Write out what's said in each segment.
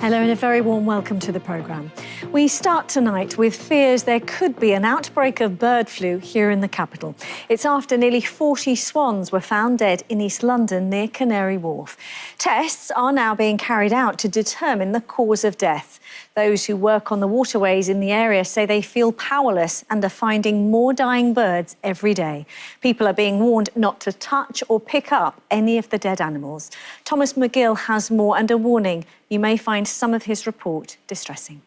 Hello and a very warm welcome to the programme. We start tonight with fears there could be an outbreak of bird flu here in the capital. It's after nearly 40 swans were found dead in East London near Canary Wharf. Tests are now being carried out to determine the cause of death. Those who work on the waterways in the area say they feel powerless and are finding more dying birds every day. People are being warned not to touch or pick up any of the dead animals. Thomas McGill has more and a warning. You may find some of his report distressing.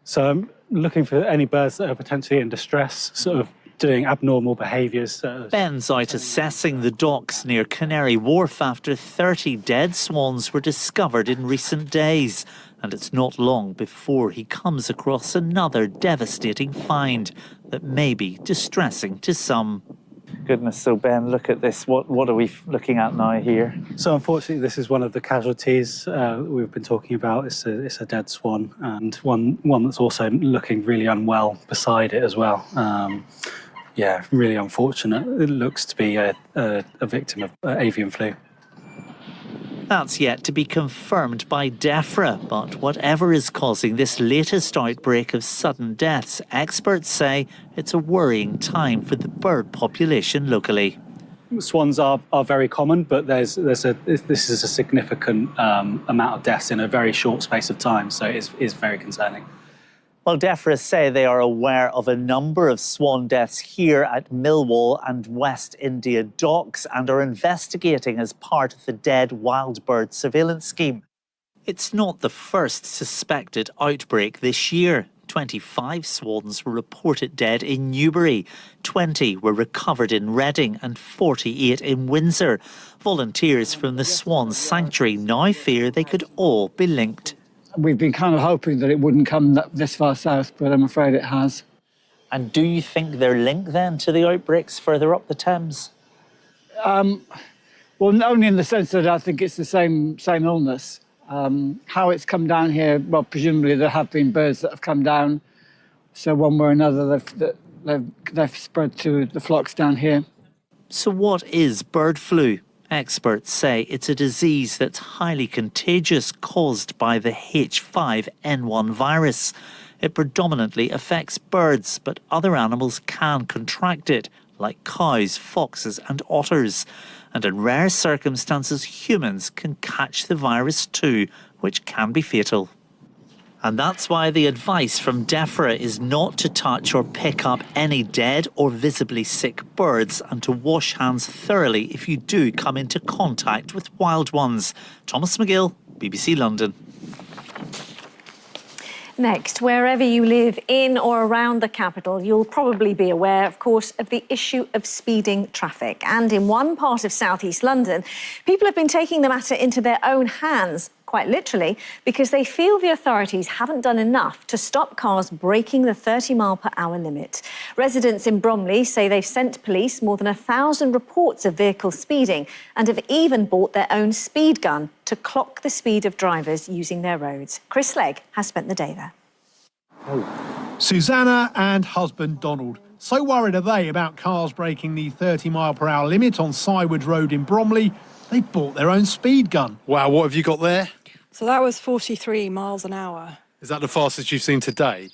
So I'm looking for any birds that are potentially in distress, sort of doing abnormal behaviours. Ben's out assessing the docks near Canary Wharf after 30 dead swans were discovered in recent days. And it's not long before he comes across another devastating find that may be distressing to some. Goodness, so Ben, look at this. What are we looking at now here? So unfortunately, this is one of the casualties we've been talking about. It's a dead swan, and one that's also looking really unwell beside it as well. Yeah, really unfortunate. It looks to be a victim of avian flu. That's yet to be confirmed by DEFRA, but whatever is causing this latest outbreak of sudden deaths, experts say it's a worrying time for the bird population locally. Swans are very common, but this is a significant amount of deaths in a very short space of time, so it is very concerning. Well, DEFRA say they are aware of a number of swan deaths here at Millwall and West India Docks and are investigating as part of the Dead Wild Bird Surveillance Scheme. It's not the first suspected outbreak this year. 25 swans were reported dead in Newbury, 20 were recovered in Reading and 48 in Windsor. Volunteers from the Swan Sanctuary now fear they could all be linked. We've been kind of hoping that it wouldn't come this far south, but I'm afraid it has. And do you think they're linked then to the outbreaks further up the Thames? Well, only in the sense that I think it's the same illness. How it's come down here, well, presumably there have been birds that have come down, so one way or another they've spread to the flocks down here. So what is bird flu? Experts say it's a disease that's highly contagious, caused by the H5N1 virus. It predominantly affects birds, but other animals can contract it, like cows, foxes and otters. And in rare circumstances, humans can catch the virus too, which can be fatal. And that's why the advice from DEFRA is not to touch or pick up any dead or visibly sick birds and to wash hands thoroughly if you do come into contact with wild ones. Thomas McGill, BBC London. Next, wherever you live in or around the capital, you'll probably be aware, of course, of the issue of speeding traffic. And in one part of southeast London, people have been taking the matter into their own hands, quite literally, because they feel the authorities haven't done enough to stop cars breaking the 30-mile-per-hour limit. Residents in Bromley say they've sent police more than 1,000 reports of vehicles speeding and have even bought their own speed gun to clock the speed of drivers using their roads. Chris Legg has spent the day there. Susanna and husband Donald. So worried are they about cars breaking the 30-mile-per-hour limit on Sywood Road in Bromley, they bought their own speed gun. Wow, what have you got there? So that was 43 miles an hour. Is that the fastest you've seen today?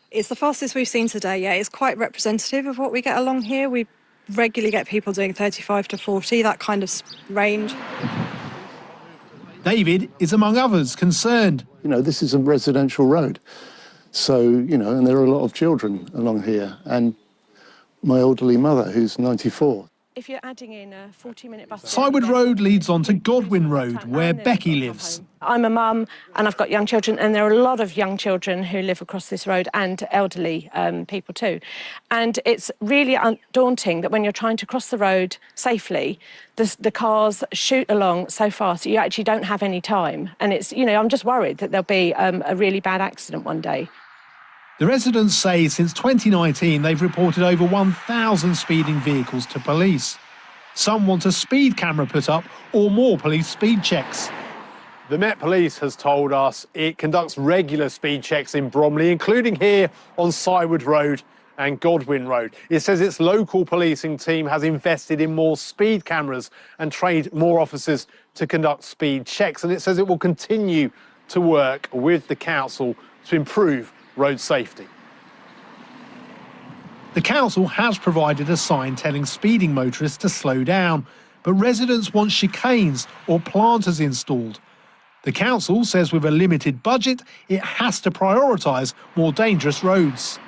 It's the fastest we've seen today, yeah. It's quite representative of what we get along here. We regularly get people doing 35 to 40, that kind of range. David is among others concerned. You know, this is a residential road. So, you know, and there are a lot of children along here. And my elderly mother, who's 94. If you're adding in a 40-minute bus... Sywood Road leads on to Godwin Road, where Becky lives. I'm a mum and I've got young children, and there are a lot of young children who live across this road and elderly people too. And it's really daunting that when you're trying to cross the road safely, the cars shoot along so fast you actually don't have any time. And it's, you know, I'm just worried that there'll be a really bad accident one day. The residents say since 2019 they've reported over 1,000 speeding vehicles to police. Some want a speed camera put up or more police speed checks. The Met Police has told us it conducts regular speed checks in Bromley, including here on Sywood Road and Godwin Road. It says its local policing team has invested in more speed cameras and trained more officers to conduct speed checks. And it says it will continue to work with the council to improve road safety. The council has provided a sign telling speeding motorists to slow down, but residents want chicanes or planters installed. The council says with a limited budget, it has to prioritise more dangerous roads.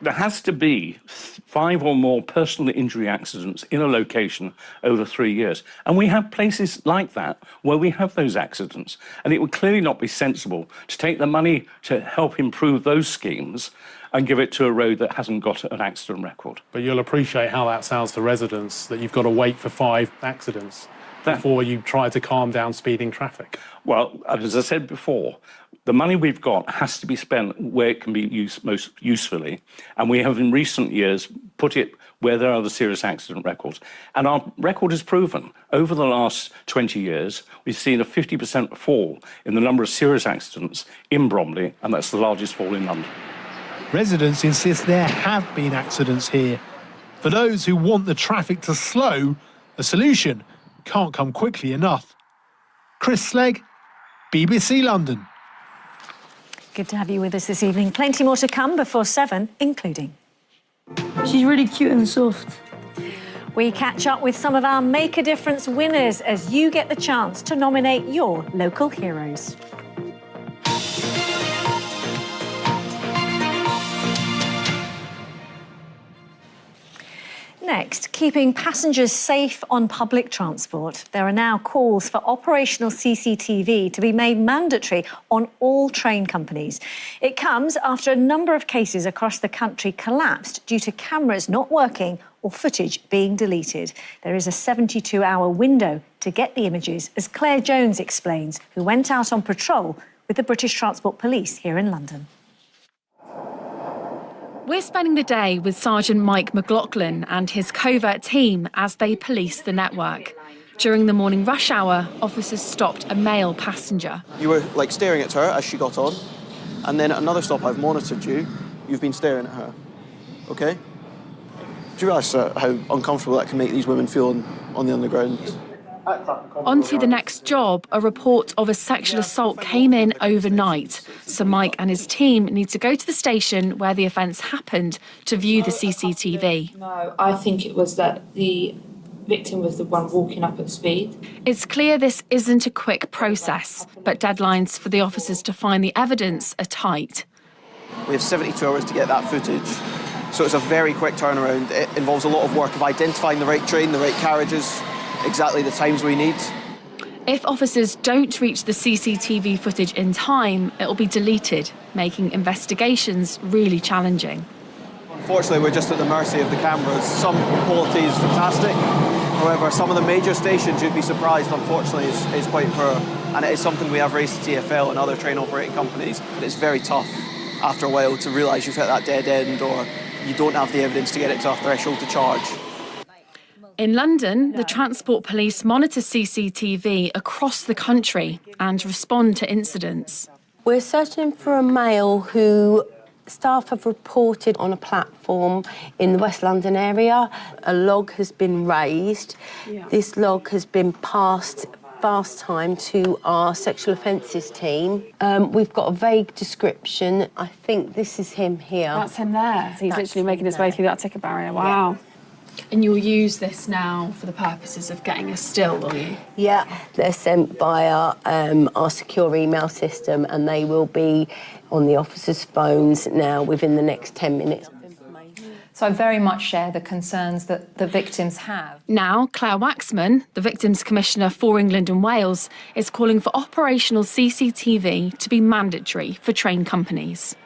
There has to be 5 or more personal injury accidents in a location over 3 years. And we have places like that where we have those accidents. And it would clearly not be sensible to take the money to help improve those schemes and give it to a road that hasn't got an accident record. But you'll appreciate how that sounds to residents, that you've got to wait for 5 accidents before you try to calm down speeding traffic. Well, as I said before, the money we've got has to be spent where it can be used most usefully. And we have in recent years put it where there are the serious accident records. And our record is proven. Over the last 20 years, we've seen a 50% fall in the number of serious accidents in Bromley, and that's the largest fall in London. Residents insist there have been accidents here. For those who want the traffic to slow, a solution can't come quickly enough. Chris Slegg, BBC London. Good to have you with us this evening. Plenty more to come before 7, including... She's really cute and soft. We catch up with some of our Make a Difference winners as you get the chance to nominate your local heroes. Next, keeping passengers safe on public transport. There are now calls for operational CCTV to be made mandatory on all train companies. It comes after a number of cases across the country collapsed due to cameras not working or footage being deleted. There is a 72-hour window to get the images, as Claire Jones explains, who went out on patrol with the British Transport Police here in London. We're spending the day with Sergeant Mike McLaughlin and his covert team as they police the network. During the morning rush hour, officers stopped a male passenger. You were staring at her as she got on, and then at another stop I've monitored you, you've been staring at her, okay? Do you realise how uncomfortable that can make these women feel on the underground? On to the next job, a report of a sexual assault came in overnight. So Mike and his team need to go to the station where the offence happened to view the CCTV. No, I think it was that the victim was the one walking up at speed. It's clear this isn't a quick process, but deadlines for the officers to find the evidence are tight. We have 72 hours to get that footage, so it's a very quick turnaround. It involves a lot of work of identifying the right train, the right carriages, exactly the times we need. If officers don't reach the CCTV footage in time, it'll be deleted, making investigations really challenging. Unfortunately, we're just at the mercy of the cameras. Some quality is fantastic. However, some of the major stations, you'd be surprised, unfortunately, is quite poor. And it is something we have raised to TfL and other train operating companies. But it's very tough after a while to realise you've hit that dead end or you don't have the evidence to get it to a threshold to charge. In London, the Transport Police monitor CCTV across the country and respond to incidents. We're searching for a male who staff have reported on a platform in the West London area. A log has been raised. Yeah. This log has been passed fast time to our sexual offences team. We've got a vague description. I think this is him here. That's him there. So he's literally making his way through that ticket barrier. Wow. Yeah. And you'll use this now for the purposes of getting a still, will you? Yeah, they're sent via our secure email system and they will be on the officers' phones now within the next 10 minutes. So I very much share the concerns that the victims have. Now, Claire Waxman, the Victims Commissioner for England and Wales, is calling for operational CCTV to be mandatory for train companies.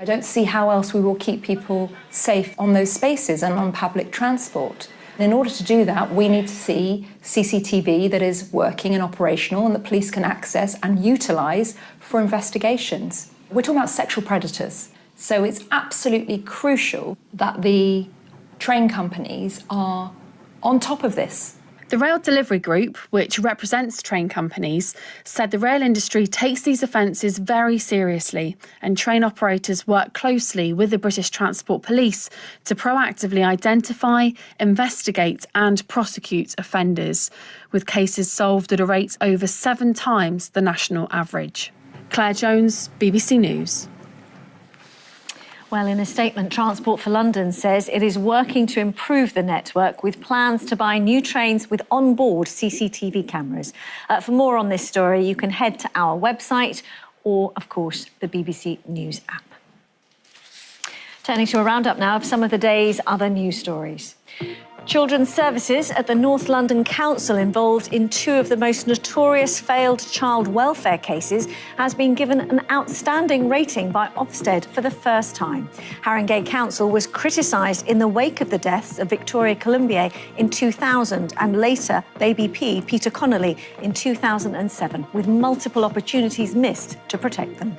I don't see how else we will keep people safe on those spaces and on public transport. And in order to do that, we need to see CCTV that is working and operational and that police can access and utilise for investigations. We're talking about sexual predators. So it's absolutely crucial that the train companies are on top of this. The Rail Delivery Group, which represents train companies, said the rail industry takes these offences very seriously and train operators work closely with the British Transport Police to proactively identify, investigate and prosecute offenders, with cases solved at a rate over 7 times the national average. Claire Jones, BBC News. Well, in a statement, Transport for London says it is working to improve the network with plans to buy new trains with onboard CCTV cameras. For more on this story, you can head to our website or, of course, the BBC News app. Turning to a roundup now of some of the day's other news stories. Children's Services at the North London Council, involved in 2 of the most notorious failed child welfare cases, has been given an outstanding rating by Ofsted for the first time. Haringey Council was criticised in the wake of the deaths of Victoria Columbier in 2000 and later baby P, Peter Connolly, in 2007, with multiple opportunities missed to protect them.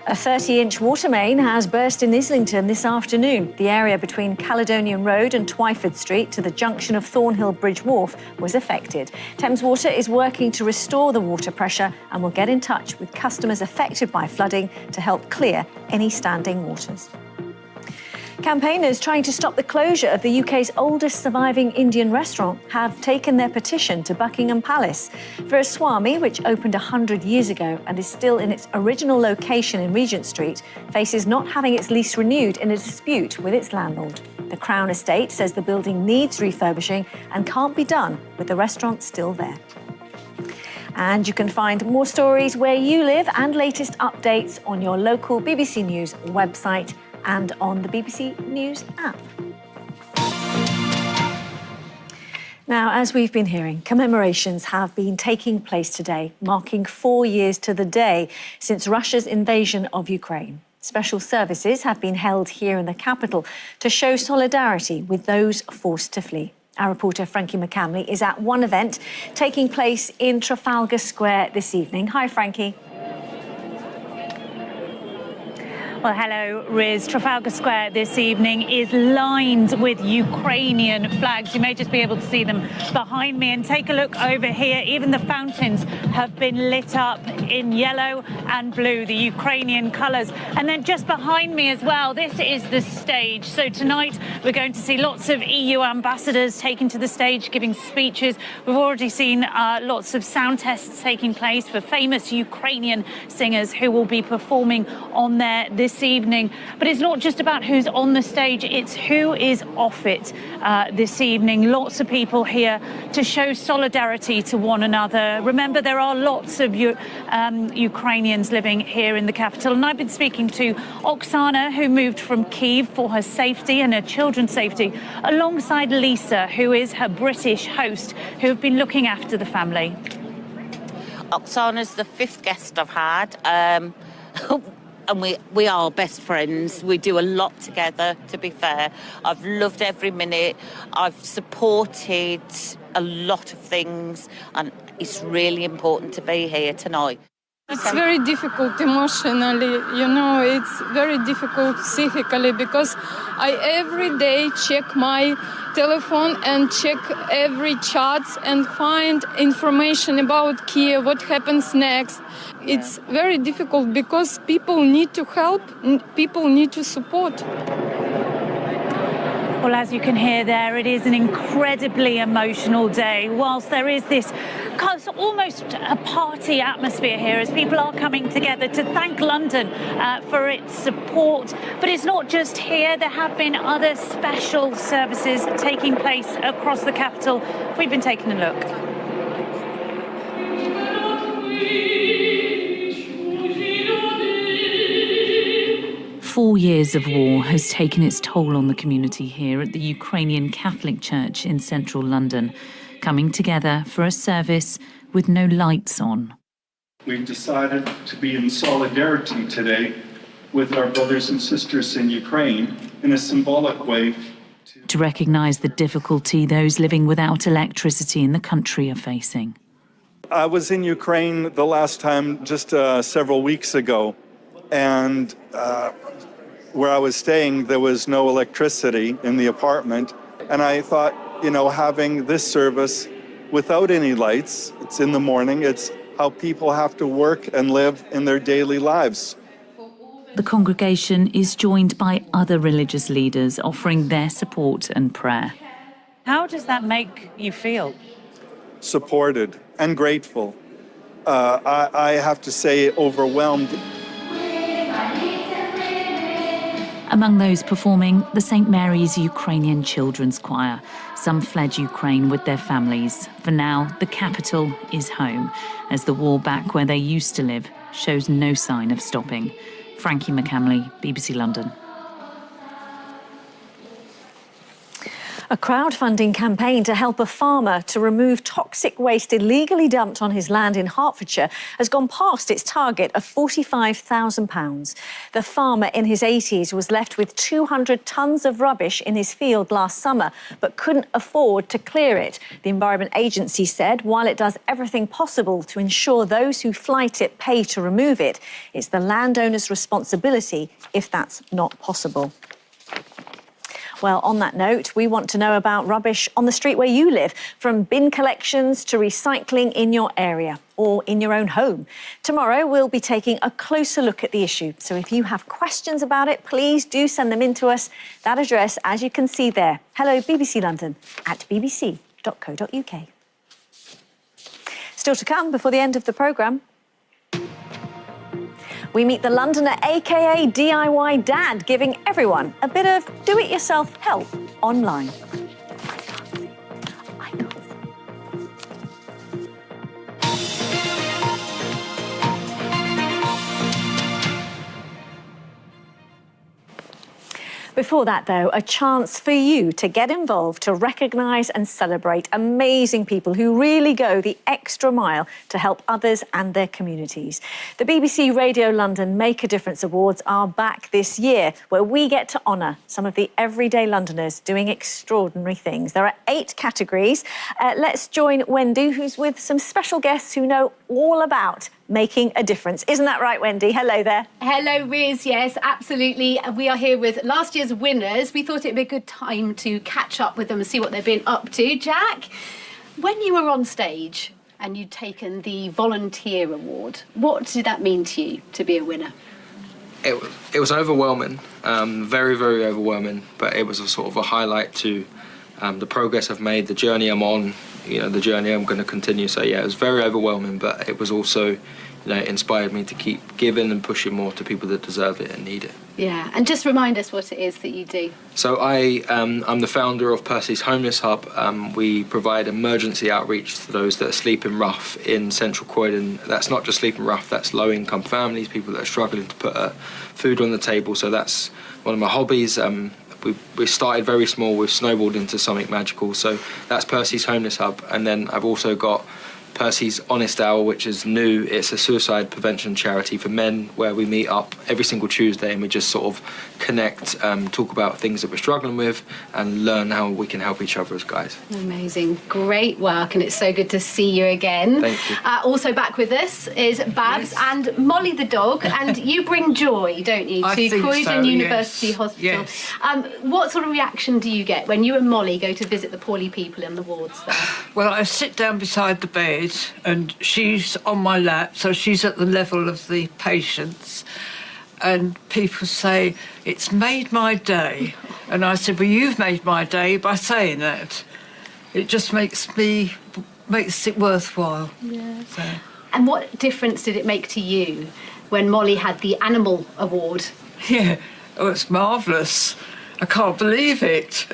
A 30-inch water main has burst in Islington this afternoon. The area between Caledonian Road and Twyford Street to the junction of Thornhill Bridge Wharf was affected. Thames Water is working to restore the water pressure and will get in touch with customers affected by flooding to help clear any standing waters. Campaigners trying to stop the closure of the UK's oldest surviving Indian restaurant have taken their petition to Buckingham Palace. Veeraswamy, which opened 100 years ago and is still in its original location in Regent Street, faces not having its lease renewed in a dispute with its landlord. The Crown Estate says the building needs refurbishing and can't be done with the restaurant still there. And you can find more stories where you live and latest updates on your local BBC News website and on the BBC News app. Now, as we've been hearing, commemorations have been taking place today, marking 4 years to the day since Russia's invasion of Ukraine. Special services have been held here in the capital to show solidarity with those forced to flee. Our reporter Frankie McCamley is at one event taking place in Trafalgar Square this evening. Hi, Frankie. Well, hello, Riz. Trafalgar Square this evening is lined with Ukrainian flags. You may just be able to see them behind me. And take a look over here. Even the fountains have been lit up in yellow and blue, the Ukrainian colours. And then just behind me as well, this is the stage. So tonight we're going to see lots of EU ambassadors taking to the stage, giving speeches. We've already seen lots of sound tests taking place for famous Ukrainian singers who will be performing on there this evening. But it's not just about who's on the stage, it's who is off it this evening. Lots of people here to show solidarity to one another. Remember, there are lots of Ukrainians living here in the capital. And I've been speaking to Oksana, who moved from Kyiv for her safety and her children's safety, alongside Lisa, who is her British host, who have been looking after the family. Oksana's the 5th guest I've had. And we are best friends. We do a lot together, to be fair. I've loved every minute. I've supported a lot of things, and it's really important to be here tonight. It's very difficult emotionally, it's very difficult psychically, because I every day check my telephone and check every chat and find information about Kiev, what happens next. It's very difficult because people need to help, people need to support. Well, as you can hear there, it is an incredibly emotional day. Whilst there is this almost a party atmosphere here as people are coming together to thank London for its support. But it's not just here. There have been other special services taking place across the capital. We've been taking a look. 4 years of war has taken its toll on the community here at the Ukrainian Catholic Church in central London, coming together for a service with no lights on. We've decided to be in solidarity today with our brothers and sisters in Ukraine in a symbolic way. To recognise the difficulty those living without electricity in the country are facing. I was in Ukraine the last time just several weeks ago, and where I was staying, there was no electricity in the apartment. And I thought, having this service without any lights. It's in the morning. It's how people have to work and live in their daily lives. The congregation is joined by other religious leaders offering their support and prayer. How does that make you feel? Supported and grateful. I have to say, overwhelmed. Among those performing, the St. Mary's Ukrainian Children's Choir. Some fled Ukraine with their families. For now, the capital is home, as the war back where they used to live shows no sign of stopping. Frankie McCamley, BBC London. A crowdfunding campaign to help a farmer to remove toxic waste illegally dumped on his land in Hertfordshire has gone past its target of £45,000. The farmer in his 80s was left with 200 tonnes of rubbish in his field last summer, but couldn't afford to clear it. The Environment Agency said while it does everything possible to ensure those who flight it pay to remove it, it's the landowner's responsibility if that's not possible. Well, on that note, we want to know about rubbish on the street where you live, from bin collections to recycling in your area or in your own home. Tomorrow, we'll be taking a closer look at the issue. So if you have questions about it, please do send them in to us. That address, as you can see there, hello BBC London @bbc.co.uk. Still to come before the end of the programme. We meet the Londoner, aka DIY Dad, giving everyone a bit of do-it-yourself help online. Before that, though, a chance for you to get involved, to recognise and celebrate amazing people who really go the extra mile to help others and their communities. The BBC Radio London Make a Difference Awards are back this year, where we get to honour some of the everyday Londoners doing extraordinary things. There are 8 categories. Let's join Wendy, who's with some special guests who know all about making a difference. Isn't that right, Wendy? Hello there. Hello, Riz. Yes, absolutely. We are here with last year's winners. We thought it'd be a good time to catch up with them and see what they've been up to. Jack, when you were on stage and you'd taken the Volunteer Award, what did that mean to you to be a winner? It was overwhelming, very, very overwhelming, but it was a sort of a highlight to the progress I've made, the journey I'm on, the journey I'm going to continue. So yeah, it was very overwhelming, but it was also, inspired me to keep giving and pushing more to people that deserve it and need it. Yeah, and just remind us what it is that you do. So I'm the founder of Percy's Homeless Hub. We provide emergency outreach to those that are sleeping rough in central Croydon. That's not just sleeping rough, that's low-income families, people that are struggling to put food on the table. So that's one of my hobbies. We started very small, we've snowballed into something magical. So that's Percy's Homeless Hub. And then I've also got Percy's Honest Hour, which is new. It's a suicide prevention charity for men where we meet up every single Tuesday and we just sort of connect, talk about things that we're struggling with and learn how we can help each other as guys. Amazing. Great work, and it's so good to see you again. Thank you. Also back with us is Babs and Molly the dog, and you bring joy, don't you, to Croydon University Hospital. Yes. What sort of reaction do you get when you and Molly go to visit the poorly people in the wards there? Well, I sit down beside the bed and she's on my lap, so she's at the level of the patients. And people say, it's made my day. And I said, well, you've made my day by saying that. It just makes it worthwhile. Yeah. So. And what difference did it make to you when Molly had the Animal Award? Yeah, it's marvellous. I can't believe it.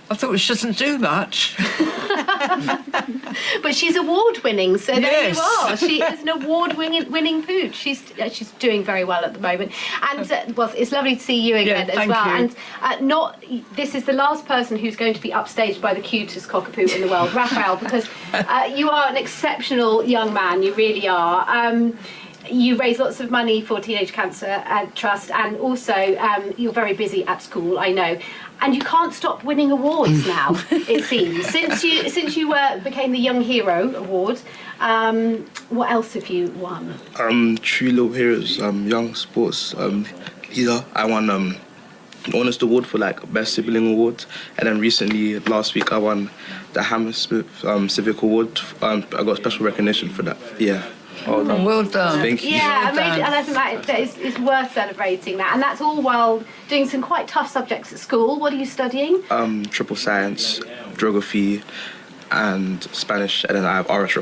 I thought she doesn't do much. But she's award-winning, so there Yes. you are. She is an award-winning pooch. She's doing very well at the moment. And, well, it's lovely to see you again as thank well. you. And this is the last person who's going to be upstaged by the cutest cockapoo in the world, Raphael, because you are an exceptional young man. You really are. You raise lots of money for Teenage Cancer Trust, and also you're very busy at school, I know. And you can't stop winning awards now, it seems. Since you became the Young Hero Award, what else have you won? True Little Heroes, Young Sports Leader. I won Honest Award for like Best Sibling Award, and then recently, last week, I won the Hammersmith Civic Award. I got special recognition for that. Yeah. Well done. Thank you. Yeah, amazing. And I think that is worth celebrating that. And that's all while doing some quite tough subjects at school. What are you studying? Triple science, geography, and Spanish, and then I have RS